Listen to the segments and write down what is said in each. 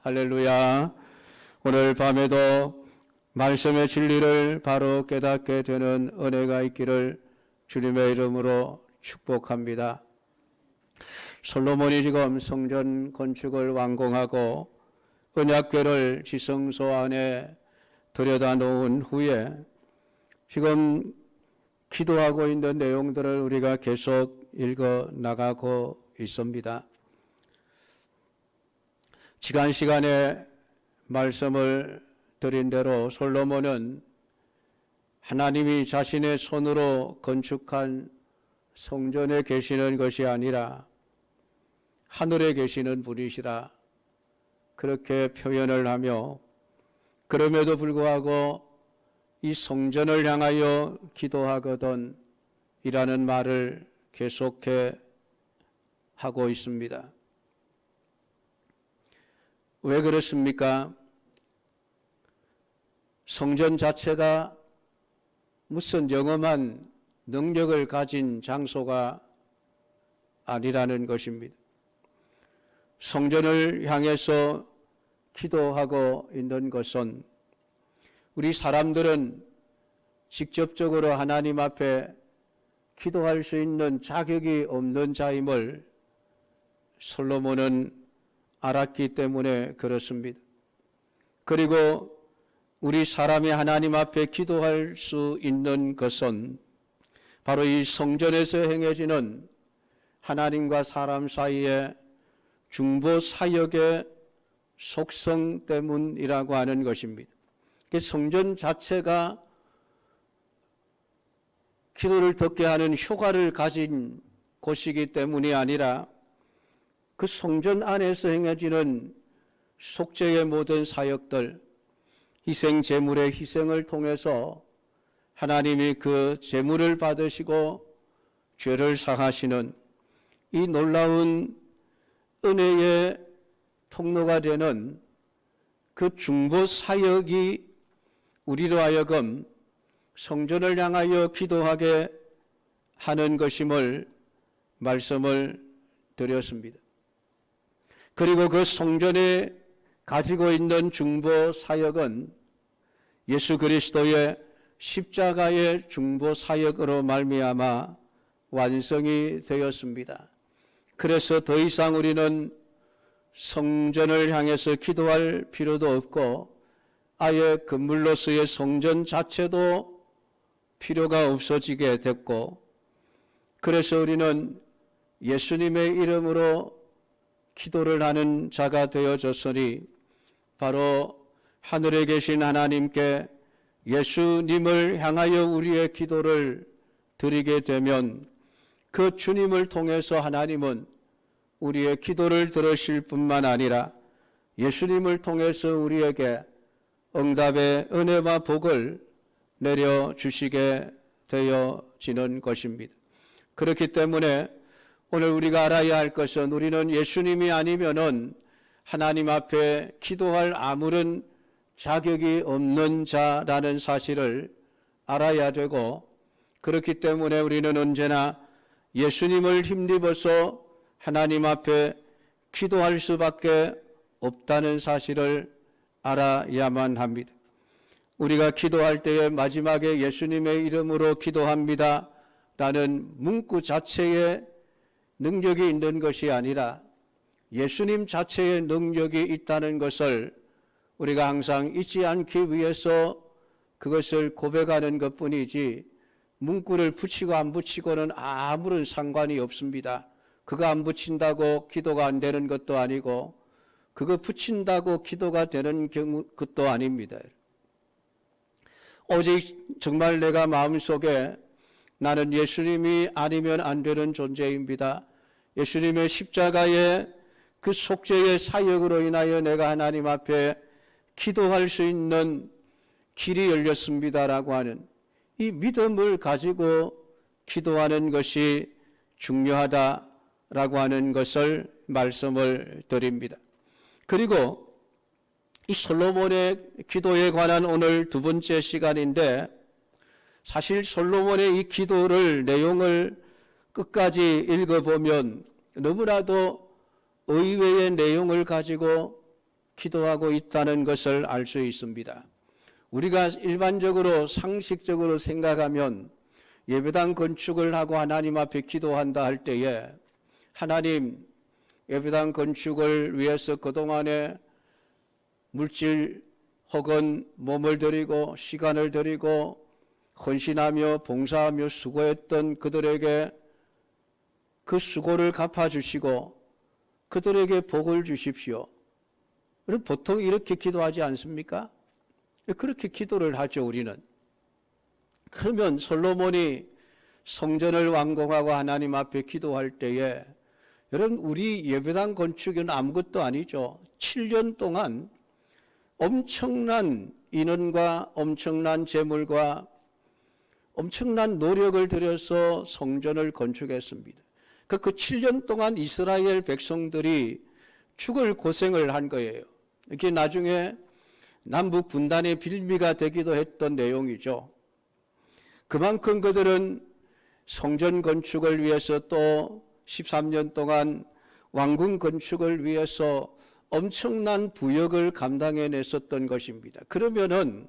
할렐루야. 오늘 밤에도 말씀의 진리를 바로 깨닫게 되는 은혜가 있기를 주님의 이름으로 축복합니다. 솔로몬이 지금 성전 건축을 완공하고 언약궤를 지성소 안에 들여다 놓은 후에 지금 기도하고 있는 내용들을 우리가 계속 읽어 나가고 있습니다. 지난 시간에 말씀을 드린 대로 솔로몬은 하나님이 자신의 손으로 건축한 성전에 계시는 것이 아니라 하늘에 계시는 분이시라 그렇게 표현을 하며, 그럼에도 불구하고 이 성전을 향하여 기도하거든 이라는 말을 계속해 하고 있습니다. 왜 그렇습니까? 성전 자체가 무슨 영험한 능력을 가진 장소가 아니라는 것입니다. 성전을 향해서 기도하고 있는 것은 우리 사람들은 직접적으로 하나님 앞에 기도할 수 있는 자격이 없는 자임을 솔로몬은 알았기 때문에 그렇습니다. 그리고 우리 사람이 하나님 앞에 기도할 수 있는 것은 바로 이 성전에서 행해지는 하나님과 사람 사이의 중보 사역의 속성 때문이라고 하는 것입니다. 성전 자체가 기도를 듣게 하는 효과를 가진 곳이기 때문이 아니라 그 성전 안에서 행해지는 속죄의 모든 사역들, 희생 제물의 희생을 통해서 하나님이 그 제물을 받으시고 죄를 사하시는 이 놀라운 은혜의 통로가 되는 그 중보 사역이 우리로 하여금 성전을 향하여 기도하게 하는 것임을 말씀을 드렸습니다. 그리고 그 성전에 가지고 있는 중보 사역은 예수 그리스도의 십자가의 중보 사역으로 말미암아 완성이 되었습니다. 그래서 더 이상 우리는 성전을 향해서 기도할 필요도 없고 아예 건물로서의 성전 자체도 필요가 없어지게 됐고, 그래서 우리는 예수님의 이름으로 기도를 하는 자가 되어졌으니 바로 하늘에 계신 하나님께 예수님을 향하여 우리의 기도를 드리게 되면 그 주님을 통해서 하나님은 우리의 기도를 들으실 뿐만 아니라 예수님을 통해서 우리에게 응답의 은혜와 복을 내려주시게 되어지는 것입니다. 그렇기 때문에 오늘 우리가 알아야 할 것은 우리는 예수님이 아니면은 하나님 앞에 기도할 아무런 자격이 없는 자라는 사실을 알아야 되고, 그렇기 때문에 우리는 언제나 예수님을 힘입어서 하나님 앞에 기도할 수밖에 없다는 사실을 알아야만 합니다. 우리가 기도할 때에 마지막에 예수님의 이름으로 기도합니다 라는 문구 자체에 능력이 있는 것이 아니라 예수님 자체의 능력이 있다는 것을 우리가 항상 잊지 않기 위해서 그것을 고백하는 것뿐이지, 문구를 붙이고 안 붙이고는 아무런 상관이 없습니다. 그거 안 붙인다고 기도가 안 되는 것도 아니고 그거 붙인다고 기도가 되는 것도 아닙니다. 오직 정말 내가 마음속에 나는 예수님이 아니면 안 되는 존재입니다. 예수님의 십자가의 그 속죄의 사역으로 인하여 내가 하나님 앞에 기도할 수 있는 길이 열렸습니다라고 하는 이 믿음을 가지고 기도하는 것이 중요하다라고 하는 것을 말씀을 드립니다. 그리고 이 솔로몬의 기도에 관한 오늘 두 번째 시간인데, 사실 솔로몬의 이 기도를 내용을 끝까지 읽어보면 너무나도 의외의 내용을 가지고 기도하고 있다는 것을 알 수 있습니다. 우리가 일반적으로 상식적으로 생각하면 예배당 건축을 하고 하나님 앞에 기도한다 할 때에 하나님, 예배당 건축을 위해서 그동안에 물질 혹은 몸을 들이고 시간을 들이고 헌신하며 봉사하며 수고했던 그들에게 그 수고를 갚아주시고 그들에게 복을 주십시오. 보통 이렇게 기도하지 않습니까? 그렇게 기도를 하죠, 우리는. 그러면 솔로몬이 성전을 완공하고 하나님 앞에 기도할 때에 여러분, 우리 예배당 건축은 아무것도 아니죠. 7년 동안 엄청난 인원과 엄청난 재물과 엄청난 노력을 들여서 성전을 건축했습니다. 그 7년 동안 이스라엘 백성들이 죽을 고생을 한 거예요. 이게 나중에 남북 분단의 빌미가 되기도 했던 내용이죠. 그만큼 그들은 성전 건축을 위해서 또 13년 동안 왕궁 건축을 위해서 엄청난 부역을 감당해냈었던 것입니다. 그러면은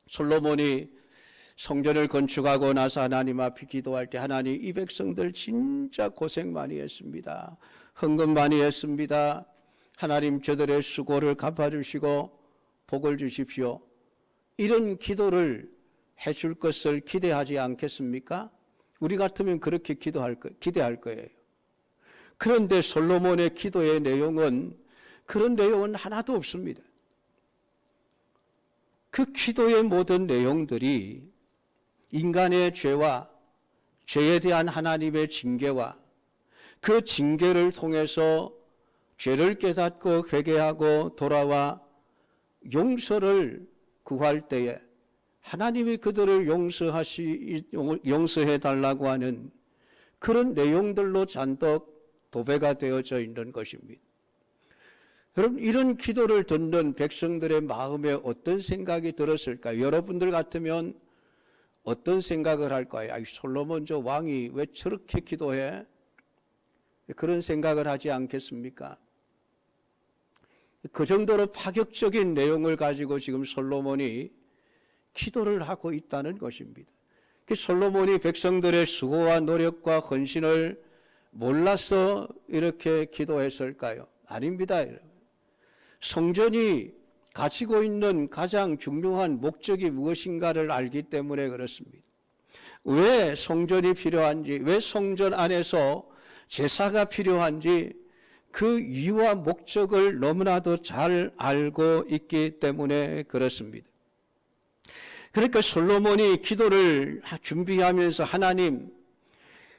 솔로몬이 성전을 건축하고 나서 하나님 앞에 기도할 때 하나님, 이 백성들 진짜 고생 많이 했습니다. 헌금 많이 했습니다. 하나님, 저들의 수고를 갚아주시고 복을 주십시오. 이런 기도를 해줄 것을 기대하지 않겠습니까? 우리 같으면 그렇게 기대할 거예요. 그런데 솔로몬의 기도의 내용은 그런 내용은 하나도 없습니다. 그 기도의 모든 내용들이 인간의 죄와 죄에 대한 하나님의 징계와 그 징계를 통해서 죄를 깨닫고 회개하고 돌아와 용서를 구할 때에 하나님이 그들을 용서해 달라고 하는 그런 내용들로 잔뜩 도배가 되어져 있는 것입니다. 여러분, 이런 기도를 듣는 백성들의 마음에 어떤 생각이 들었을까요? 여러분들 같으면 어떤 생각을 할까요? 솔로몬 저 왕이 왜 저렇게 기도해? 그런 생각을 하지 않겠습니까? 그 정도로 파격적인 내용을 가지고 지금 솔로몬이 기도를 하고 있다는 것입니다. 솔로몬이 백성들의 수고와 노력과 헌신을 몰라서 이렇게 기도했을까요? 아닙니다. 성전이 가지고 있는 가장 중요한 목적이 무엇인가를 알기 때문에 그렇습니다. 왜 성전이 필요한지, 왜 성전 안에서 제사가 필요한지 그 이유와 목적을 너무나도 잘 알고 있기 때문에 그렇습니다. 그러니까 솔로몬이 기도를 준비하면서 하나님,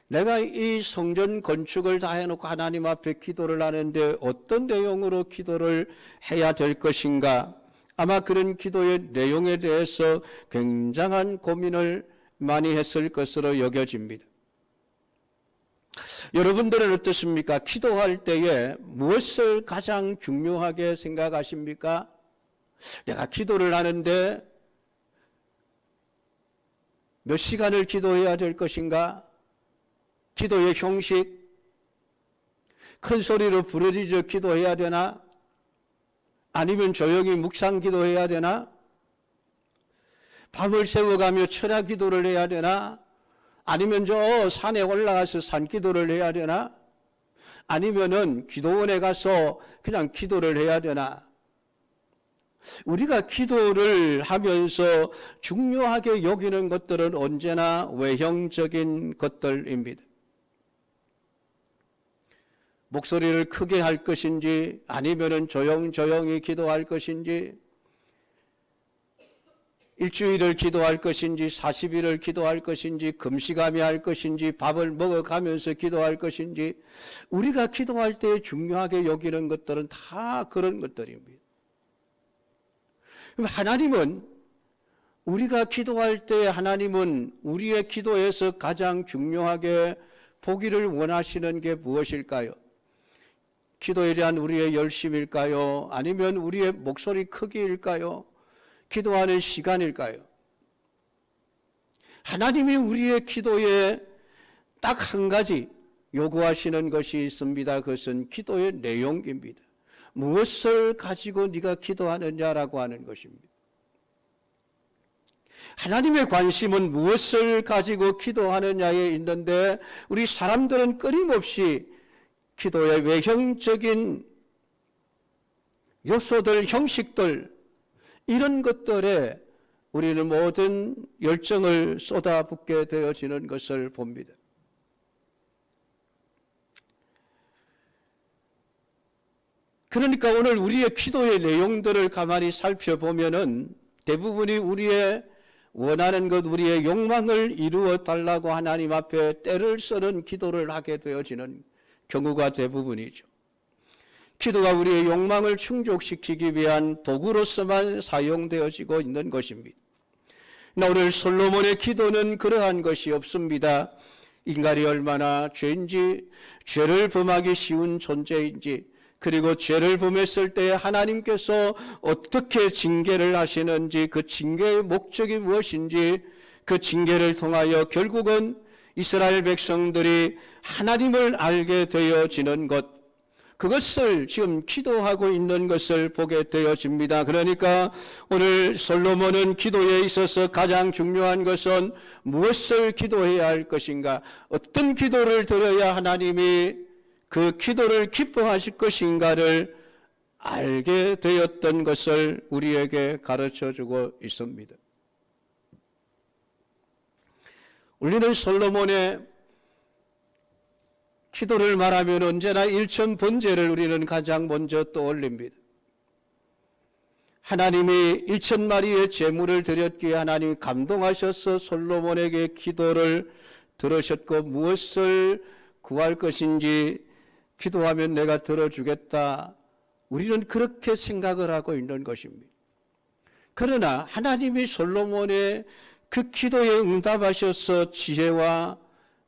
내가 이 성전 건축을 다 해놓고 하나님 앞에 기도를 하는데 어떤 내용으로 기도를 해야 될 것인가? 아마 그런 기도의 내용에 대해서 굉장한 고민을 많이 했을 것으로 여겨집니다. 여러분들은 어떻습니까? 기도할 때에 무엇을 가장 중요하게 생각하십니까? 내가 기도를 하는데 몇 시간을 기도해야 될 것인가? 기도의 형식, 큰 소리로 부르짖어 기도해야 되나? 아니면 조용히 묵상 기도해야 되나? 밤을 새워가며 철야 기도를 해야 되나? 아니면 저 산에 올라가서 산 기도를 해야 되나? 아니면은 기도원에 가서 그냥 기도를 해야 되나? 우리가 기도를 하면서 중요하게 여기는 것들은 언제나 외형적인 것들입니다. 목소리를 크게 할 것인지 아니면은 조용히 기도할 것인지 일주일을 기도할 것인지 40일을 기도할 것인지 금식하며 할 것인지 밥을 먹어가면서 기도할 것인지 우리가 기도할 때 중요하게 여기는 것들은 다 그런 것들입니다. 그럼 하나님은 우리가 기도할 때 하나님은 우리의 기도에서 가장 중요하게 보기를 원하시는 게 무엇일까요? 기도에 대한 우리의 열심일까요? 아니면 우리의 목소리 크기일까요? 기도하는 시간일까요? 하나님이 우리의 기도에 딱 한 가지 요구하시는 것이 있습니다. 그것은 기도의 내용입니다. 무엇을 가지고 네가 기도하느냐라고 하는 것입니다. 하나님의 관심은 무엇을 가지고 기도하느냐에 있는데 우리 사람들은 끊임없이 기도의 외형적인 요소들, 형식들 이런 것들에 우리는 모든 열정을 쏟아붓게 되어지는 것을 봅니다. 그러니까 오늘 우리의 기도의 내용들을 가만히 살펴보면은 대부분이 우리의 원하는 것, 우리의 욕망을 이루어 달라고 하나님 앞에 때를 쓰는 기도를 하게 되어지는 경우가 대부분이죠. 기도가 우리의 욕망을 충족시키기 위한 도구로서만 사용되어지고 있는 것입니다. 오늘 솔로몬의 기도는 그러한 것이 없습니다. 인간이 얼마나 죄인지, 죄를 범하기 쉬운 존재인지, 그리고 죄를 범했을 때 하나님께서 어떻게 징계를 하시는지, 그 징계의 목적이 무엇인지, 그 징계를 통하여 결국은 이스라엘 백성들이 하나님을 알게 되어지는 것, 그것을 지금 기도하고 있는 것을 보게 되어집니다. 그러니까 오늘 솔로몬은 기도에 있어서 가장 중요한 것은 무엇을 기도해야 할 것인가, 어떤 기도를 드려야 하나님이 그 기도를 기뻐하실 것인가를 알게 되었던 것을 우리에게 가르쳐주고 있습니다. 우리는 솔로몬의 기도를 말하면 언제나 일천번제를 우리는 가장 먼저 떠올립니다. 하나님이 1,000마리의 제물을 드렸기에 하나님이 감동하셔서 솔로몬에게 기도를 들으셨고 무엇을 구할 것인지 기도하면 내가 들어주겠다. 우리는 그렇게 생각을 하고 있는 것입니다. 그러나 하나님이 솔로몬의 그 기도에 응답하셔서 지혜와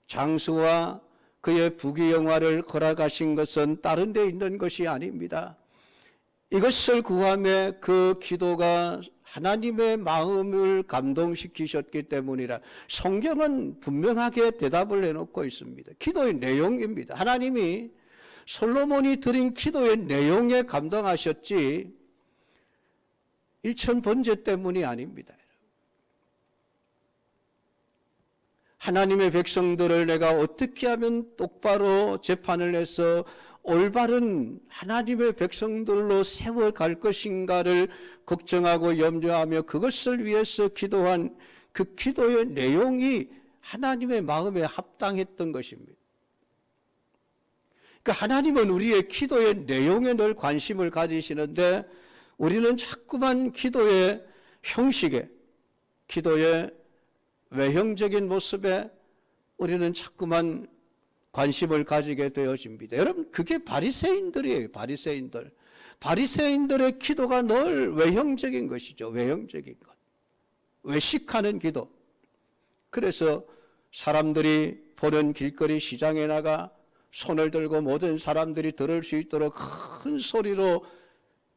장수와 그의 부귀영화를 허락하신 것은 다른 데 있는 것이 아닙니다. 이것을 구함에 그 기도가 하나님의 마음을 감동시키셨기 때문이라 성경은 분명하게 대답을 해놓고 있습니다. 기도의 내용입니다. 하나님이 솔로몬이 드린 기도의 내용에 감동하셨지 1,000번제 때문이 아닙니다. 하나님의 백성들을 내가 어떻게 하면 똑바로 재판을 해서 올바른 하나님의 백성들로 세워갈 것인가를 걱정하고 염려하며 그것을 위해서 기도한 그 기도의 내용이 하나님의 마음에 합당했던 것입니다. 그러니까 하나님은 우리의 기도의 내용에 늘 관심을 가지시는데 우리는 자꾸만 기도의 형식에, 기도의 외형적인 모습에 우리는 자꾸만 관심을 가지게 되어집니다. 여러분, 그게 바리새인들이에요. 바리새인들. 바리새인들의 기도가 늘 외형적인 것이죠. 외형적인 것. 외식하는 기도. 그래서 사람들이 보는 길거리 시장에 나가 손을 들고 모든 사람들이 들을 수 있도록 큰 소리로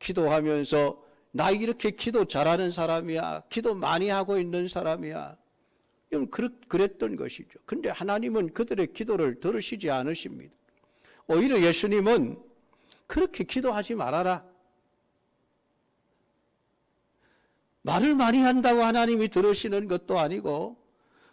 기도하면서 나 이렇게 기도 잘하는 사람이야. 기도 많이 하고 있는 사람이야. 그랬던 것이죠. 그런데 하나님은 그들의 기도를 들으시지 않으십니다. 오히려 예수님은 그렇게 기도하지 말아라. 말을 많이 한다고 하나님이 들으시는 것도 아니고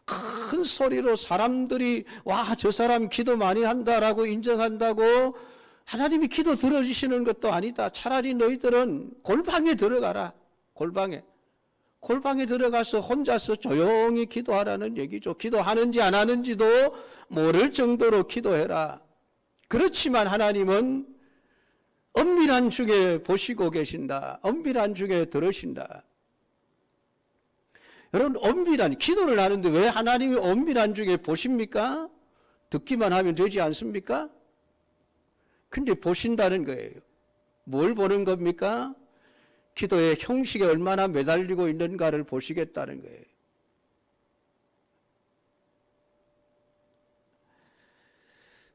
큰 소리로 사람들이 와, 저 사람 기도 많이 한다라고 인정한다고 하나님이 기도 들어주시는 것도 아니다. 차라리 너희들은 골방에 들어가라. 골방에 들어가서 혼자서 조용히 기도하라는 얘기죠. 기도하는지 안 하는지도 모를 정도로 기도해라. 그렇지만 하나님은 엄밀한 중에 보시고 계신다. 엄밀한 중에 들으신다. 여러분, 엄밀한 기도를 하는데 왜 하나님이 엄밀한 중에 보십니까? 듣기만 하면 되지 않습니까? 근데 보신다는 거예요. 뭘 보는 겁니까? 기도의 형식에 얼마나 매달리고 있는가를 보시겠다는 거예요.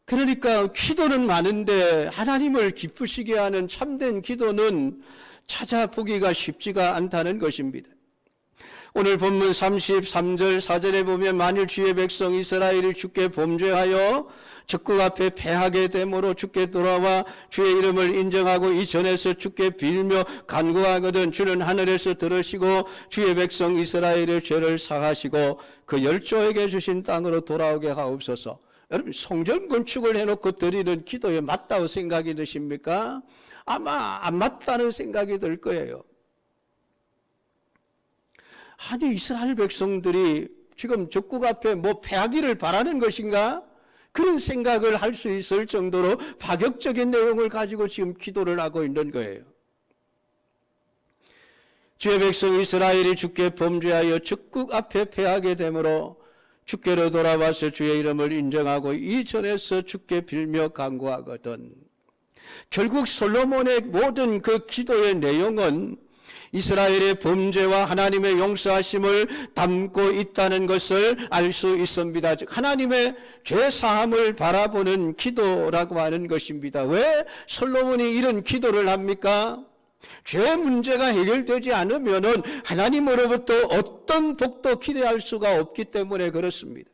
그러니까 기도는 많은데 하나님을 기쁘시게 하는 참된 기도는 찾아보기가 쉽지가 않다는 것입니다. 오늘 본문 33절 4절에 보면 만일 주의 백성 이스라엘이 주께 범죄하여 적국 앞에 패하게 되므로 주께 돌아와 주의 이름을 인정하고 이 전에서 주께 빌며 간구하거든 주는 하늘에서 들으시고 주의 백성 이스라엘의 죄를 사하시고 그 열조에게 주신 땅으로 돌아오게 하옵소서. 여러분, 성전 건축을 해놓고 드리는 기도에 맞다고 생각이 드십니까? 아마 안 맞다는 생각이 들 거예요. 아니, 이스라엘 백성들이 지금 적국 앞에 뭐 패하기를 바라는 것인가? 그런 생각을 할 수 있을 정도로 파격적인 내용을 가지고 지금 기도를 하고 있는 거예요. 주의 백성 이스라엘이 주께 범죄하여 적국 앞에 패하게 되므로 주께로 돌아와서 주의 이름을 인정하고 이전에서 주께 빌며 간구하거든. 결국 솔로몬의 모든 그 기도의 내용은 이스라엘의 범죄와 하나님의 용서하심을 담고 있다는 것을 알 수 있습니다. 즉 하나님의 죄 사함을 바라보는 기도라고 하는 것입니다. 왜 솔로몬이 이런 기도를 합니까? 죄 문제가 해결되지 않으면은 하나님으로부터 어떤 복도 기대할 수가 없기 때문에 그렇습니다.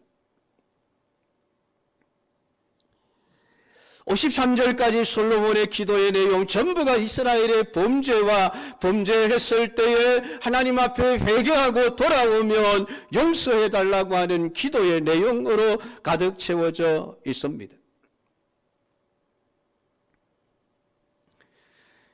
53절까지 솔로몬의 기도의 내용 전부가 이스라엘의 범죄와 범죄했을 때에 하나님 앞에 회개하고 돌아오면 용서해달라고 하는 기도의 내용으로 가득 채워져 있습니다.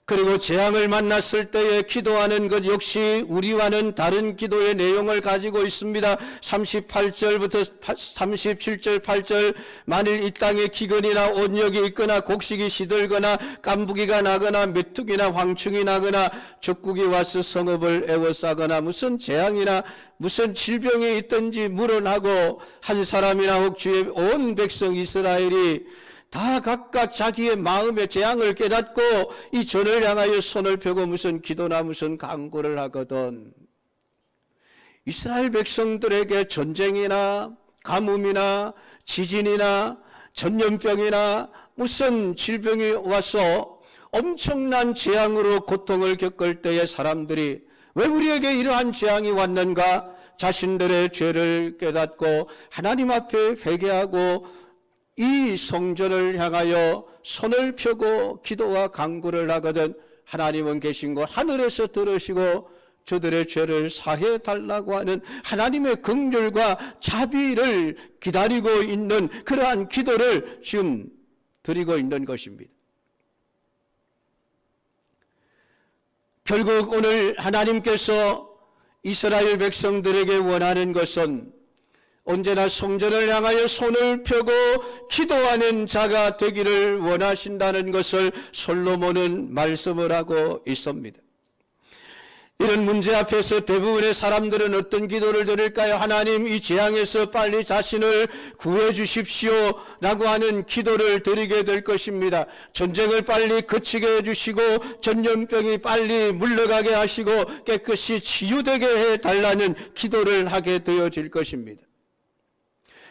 그리고 재앙을 만났을 때에 기도하는 것 역시 우리와는 다른 기도의 내용을 가지고 있습니다. 38절부터 37절 8절 만일 이 땅에 기근이나 온역이 있거나 곡식이 시들거나 깐부기가 나거나 메뚜기나 황충이 나거나 적국이 와서 성읍을 에워싸거나 무슨 재앙이나 무슨 질병이 있든지 물어나고 한 사람이나 혹 주의 온 백성 이스라엘이 다 각각 자기의 마음의 재앙을 깨닫고 이 전을 향하여 손을 펴고 무슨 기도나 무슨 간구를 하거든. 이스라엘 백성들에게 전쟁이나 가뭄이나 지진이나 전염병이나 무슨 질병이 와서 엄청난 재앙으로 고통을 겪을 때에 사람들이 왜 우리에게 이러한 재앙이 왔는가? 자신들의 죄를 깨닫고 하나님 앞에 회개하고 이 성전을 향하여 손을 펴고 기도와 간구를 하거든 하나님은 계신 곳 하늘에서 들으시고 저들의 죄를 사해 달라고 하는 하나님의 긍휼과 자비를 기다리고 있는 그러한 기도를 지금 드리고 있는 것입니다. 결국 오늘 하나님께서 이스라엘 백성들에게 원하는 것은 언제나 성전을 향하여 손을 펴고 기도하는 자가 되기를 원하신다는 것을 솔로몬은 말씀을 하고 있습니다. 이런 문제 앞에서 대부분의 사람들은 어떤 기도를 드릴까요? 하나님 이 재앙에서 빨리 자신을 구해 주십시오 라고 하는 기도를 드리게 될 것입니다. 전쟁을 빨리 그치게 해주시고 전염병이 빨리 물러가게 하시고 깨끗이 치유되게 해달라는 기도를 하게 되어질 것입니다.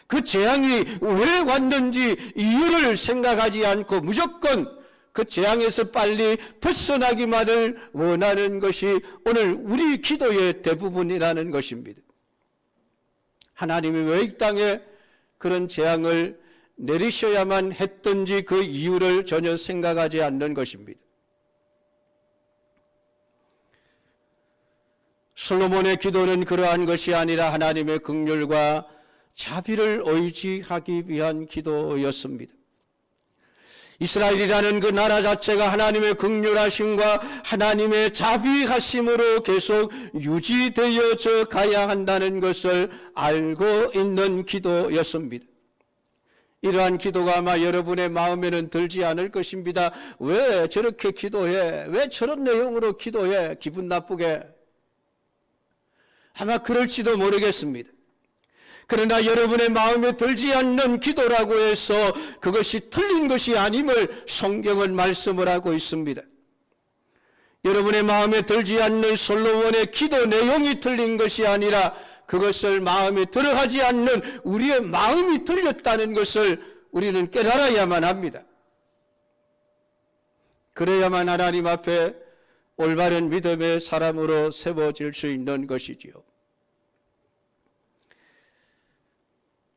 그 재앙이 왜 왔는지 이유를 생각하지 않고 무조건 그 재앙에서 빨리 벗어나기만을 원하는 것이 오늘 우리 기도의 대부분이라는 것입니다. 하나님이 왜 이 땅에 그런 재앙을 내리셔야만 했던지 그 이유를 전혀 생각하지 않는 것입니다. 솔로몬의 기도는 그러한 것이 아니라 하나님의 긍휼과 자비를 의지하기 위한 기도였습니다. 이스라엘이라는 그 나라 자체가 하나님의 긍휼하심과 하나님의 자비하심으로 계속 유지되어져 가야 한다는 것을 알고 있는 기도였습니다. 이러한 기도가 아마 여러분의 마음에는 들지 않을 것입니다. 왜 저렇게 기도해? 왜 저런 내용으로 기도해? 기분 나쁘게? 아마 그럴지도 모르겠습니다. 그러나 여러분의 마음에 들지 않는 기도라고 해서 그것이 틀린 것이 아님을 성경은 말씀을 하고 있습니다. 여러분의 마음에 들지 않는 솔로몬의 기도 내용이 틀린 것이 아니라 그것을 마음에 들어하지 않는 우리의 마음이 틀렸다는 것을 우리는 깨달아야만 합니다. 그래야만 하나님 앞에 올바른 믿음의 사람으로 세워질 수 있는 것이지요.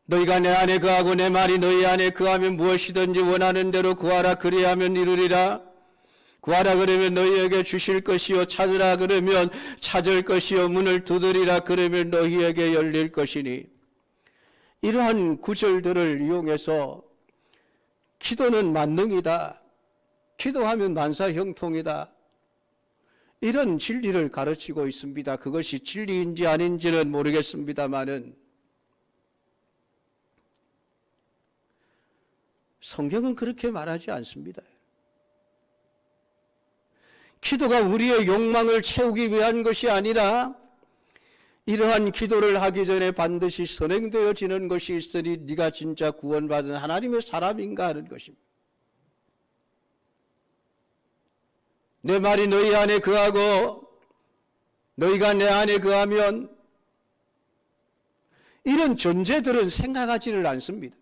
너희가 내 안에 거하고 내 말이 너희 안에 거하면 무엇이든지 원하는 대로 구하라 그리하면 이루리라. 구하라 그러면 너희에게 주실 것이요 찾으라 그러면 찾을 것이요 문을 두드리라 그러면 너희에게 열릴 것이니. 이러한 구절들을 이용해서 기도는 만능이다, 기도하면 만사형통이다, 이런 진리를 가르치고 있습니다. 그것이 진리인지 아닌지는 모르겠습니다만은 성경은 그렇게 말하지 않습니다. 기도가 우리의 욕망을 채우기 위한 것이 아니라 이러한 기도를 하기 전에 반드시 선행되어지는 것이 있으니 네가 진짜 구원받은 하나님의 사람인가 하는 것입니다. 내 말이 너희 안에 거하고 너희가 내 안에 거하면, 이런 존재들은 생각하지를 않습니다.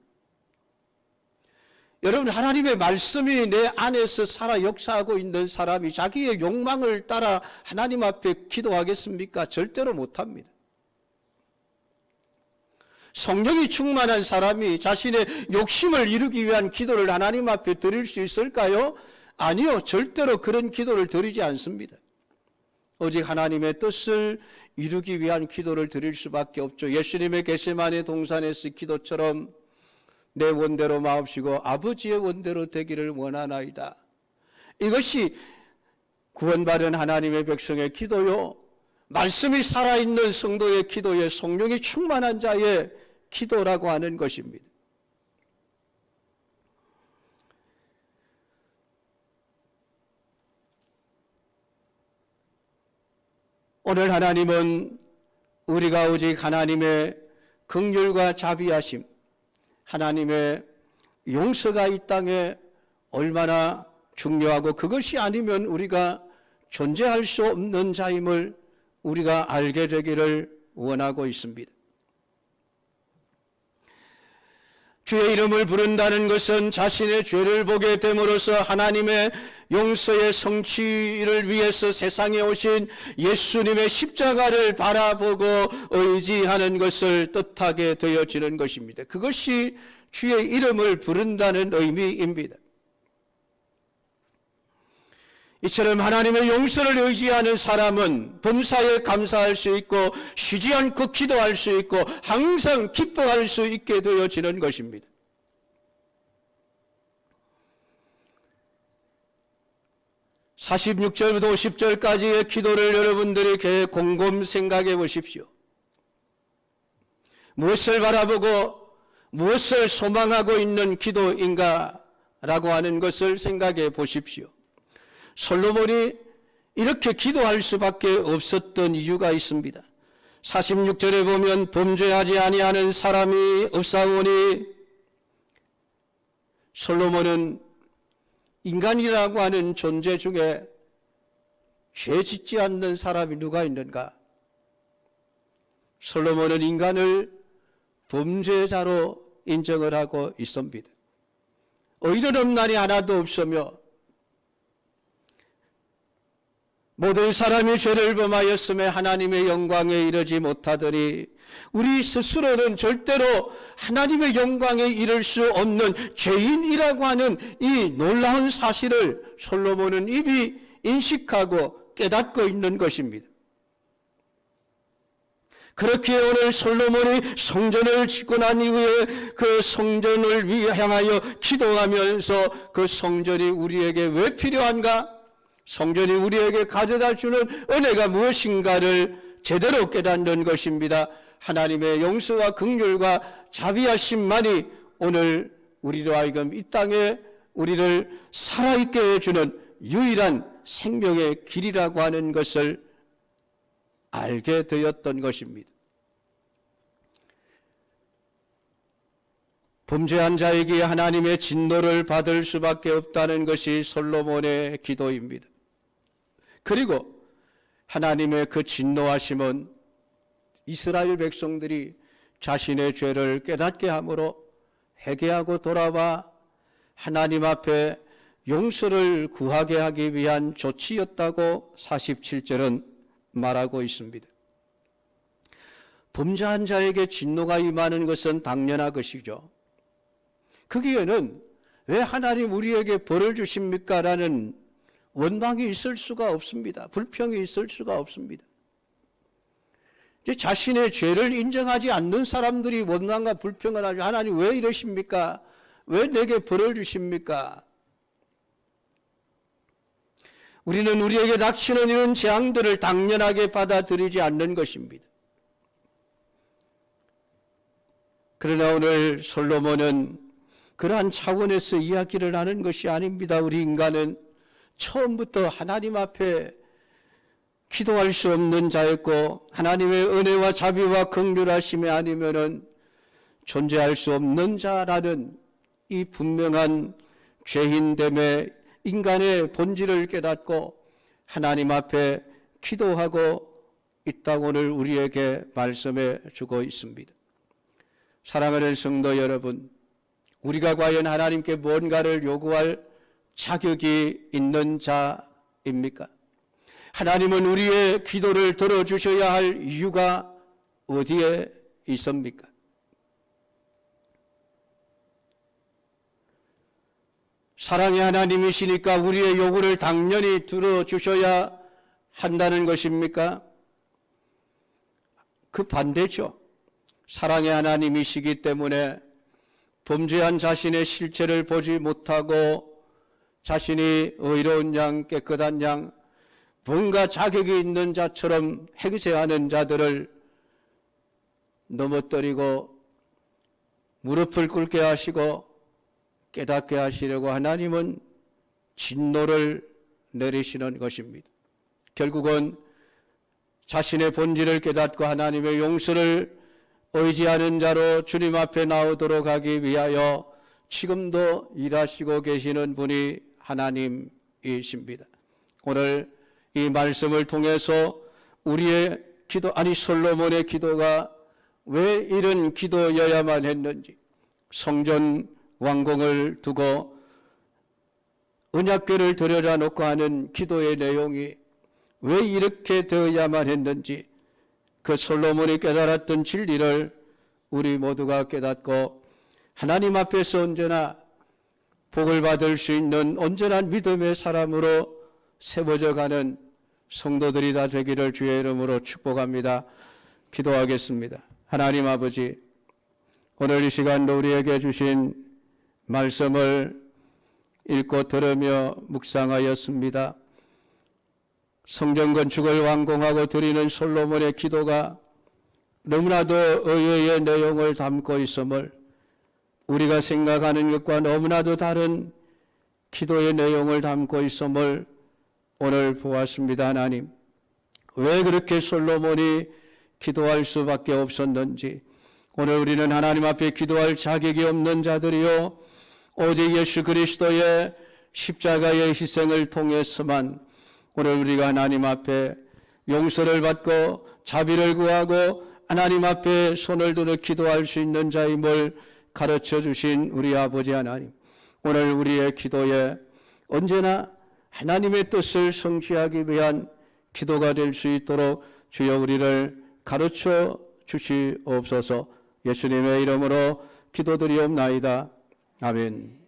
여러분, 하나님의 말씀이 내 안에서 살아 역사하고 있는 사람이 자기의 욕망을 따라 하나님 앞에 기도하겠습니까? 절대로 못합니다. 성령이 충만한 사람이 자신의 욕심을 이루기 위한 기도를 하나님 앞에 드릴 수 있을까요? 아니요, 절대로 그런 기도를 드리지 않습니다. 오직 하나님의 뜻을 이루기 위한 기도를 드릴 수밖에 없죠. 예수님의 겟세마네 동산에서 기도처럼 내 원대로 마옵시고 아버지의 원대로 되기를 원하나이다. 이것이 구원받은 하나님의 백성의 기도요, 말씀이 살아있는 성도의 기도에 성령이 충만한 자의 기도라고 하는 것입니다. 오늘 하나님은 우리가 오직 하나님의 긍휼과 자비하심, 하나님의 용서가 이 땅에 얼마나 중요하고 그것이 아니면 우리가 존재할 수 없는 자임을 우리가 알게 되기를 원하고 있습니다. 주의 이름을 부른다는 것은 자신의 죄를 보게 됨으로써 하나님의 용서의 성취를 위해서 세상에 오신 예수님의 십자가를 바라보고 의지하는 것을 뜻하게 되어지는 것입니다. 그것이 주의 이름을 부른다는 의미입니다. 이처럼 하나님의 용서를 의지하는 사람은 범사에 감사할 수 있고 쉬지 않고 기도할 수 있고 항상 기뻐할 수 있게 되어지는 것입니다. (46절부터 50절까지의) 기도를 여러분들이 곰곰 생각해 보십시오. 무엇을 바라보고 무엇을 소망하고 있는 기도인가 라고 하는 것을 생각해 보십시오. 솔로몬이 이렇게 기도할 수밖에 없었던 이유가 있습니다. 46절에 보면 범죄하지 아니하는 사람이 없사오니, 솔로몬은 인간이라고 하는 존재 중에 죄 짓지 않는 사람이 누가 있는가? 솔로몬은 인간을 범죄자로 인정을 하고 있습니다. 의로운 없나니 하나도 없으며 모든 사람이 죄를 범하였음에 하나님의 영광에 이르지 못하더니, 우리 스스로는 절대로 하나님의 영광에 이를 수 없는 죄인이라고 하는 이 놀라운 사실을 솔로몬은 이미 인식하고 깨닫고 있는 것입니다. 그렇게 오늘 솔로몬이 성전을 짓고 난 이후에 그 성전을 향하여 기도하면서 그 성전이 우리에게 왜 필요한가? 성전이 우리에게 가져다 주는 은혜가 무엇인가를 제대로 깨닫는 것입니다. 하나님의 용서와 긍휼과 자비하심만이 오늘 우리로 하여금 이 땅에 우리를 살아있게 해주는 유일한 생명의 길이라고 하는 것을 알게 되었던 것입니다. 범죄한 자에게 하나님의 진노를 받을 수밖에 없다는 것이 솔로몬의 기도입니다. 그리고 하나님의 그 진노하심은 이스라엘 백성들이 자신의 죄를 깨닫게 함으로 회개하고 돌아와 하나님 앞에 용서를 구하게 하기 위한 조치였다고 47절은 말하고 있습니다. 범죄한 자에게 진노가 임하는 것은 당연한 것이죠. 거기에는 왜 하나님 우리에게 벌을 주십니까? 라는 원망이 있을 수가 없습니다. 불평이 있을 수가 없습니다. 자신의 죄를 인정하지 않는 사람들이 원망과 불평을 하죠. 하나님 왜 이러십니까? 왜 내게 벌을 주십니까? 우리는 우리에게 닥치는 이런 재앙들을 당연하게 받아들이지 않는 것입니다. 그러나 오늘 솔로몬은 그러한 차원에서 이야기를 하는 것이 아닙니다. 우리 인간은 처음부터 하나님 앞에 기도할 수 없는 자였고 하나님의 은혜와 자비와 긍휼하심이 아니면은 존재할 수 없는 자라는 이 분명한 죄인됨의 인간의 본질을 깨닫고 하나님 앞에 기도하고 있다고 오늘 우리에게 말씀해 주고 있습니다. 사랑하는 성도 여러분, 우리가 과연 하나님께 뭔가를 요구할 자격이 있는 자입니까? 하나님은 우리의 기도를 들어주셔야 할 이유가 어디에 있습니까? 사랑의 하나님이시니까 우리의 요구를 당연히 들어주셔야 한다는 것입니까? 그 반대죠. 사랑의 하나님이시기 때문에 범죄한 자신의 실체를 보지 못하고 자신이 의로운 양, 깨끗한 양, 뭔가 자격이 있는 자처럼 행세하는 자들을 넘어뜨리고 무릎을 꿇게 하시고 깨닫게 하시려고 하나님은 진노를 내리시는 것입니다. 결국은 자신의 본질을 깨닫고 하나님의 용서를 의지하는 자로 주님 앞에 나오도록 하기 위하여 지금도 일하시고 계시는 분이 하나님이십니다. 오늘 이 말씀을 통해서 우리의 기도, 솔로몬의 기도가 왜 이런 기도여야만 했는지, 성전 완공을 두고 언약궤를 들여다 놓고 하는 기도의 내용이 왜 이렇게 되어야만 했는지, 그 솔로몬이 깨달았던 진리를 우리 모두가 깨닫고 하나님 앞에서 언제나 복을 받을 수 있는 온전한 믿음의 사람으로 세워져 가는 성도들이 다 되기를 주의 이름으로 축복합니다. 기도하겠습니다. 하나님 아버지, 오늘 이 시간도 우리에게 주신 말씀을 읽고 들으며 묵상하였습니다. 성전 건축을 완공하고 드리는 솔로몬의 기도가 너무나도 의외의 내용을 담고 있음을, 우리가 생각하는 것과 너무나도 다른 기도의 내용을 담고 있음을 오늘 보았습니다. 하나님, 왜 그렇게 솔로몬이 기도할 수밖에 없었는지, 오늘 우리는 하나님 앞에 기도할 자격이 없는 자들이요 오직 예수 그리스도의 십자가의 희생을 통해서만 오늘 우리가 하나님 앞에 용서를 받고 자비를 구하고 하나님 앞에 손을 들어 기도할 수 있는 자임을 가르쳐 주신 우리 아버지 하나님, 오늘 우리의 기도에 언제나 하나님의 뜻을 성취하기 위한 기도가 될 수 있도록 주여 우리를 가르쳐 주시옵소서. 예수님의 이름으로 기도드리옵나이다. 아멘.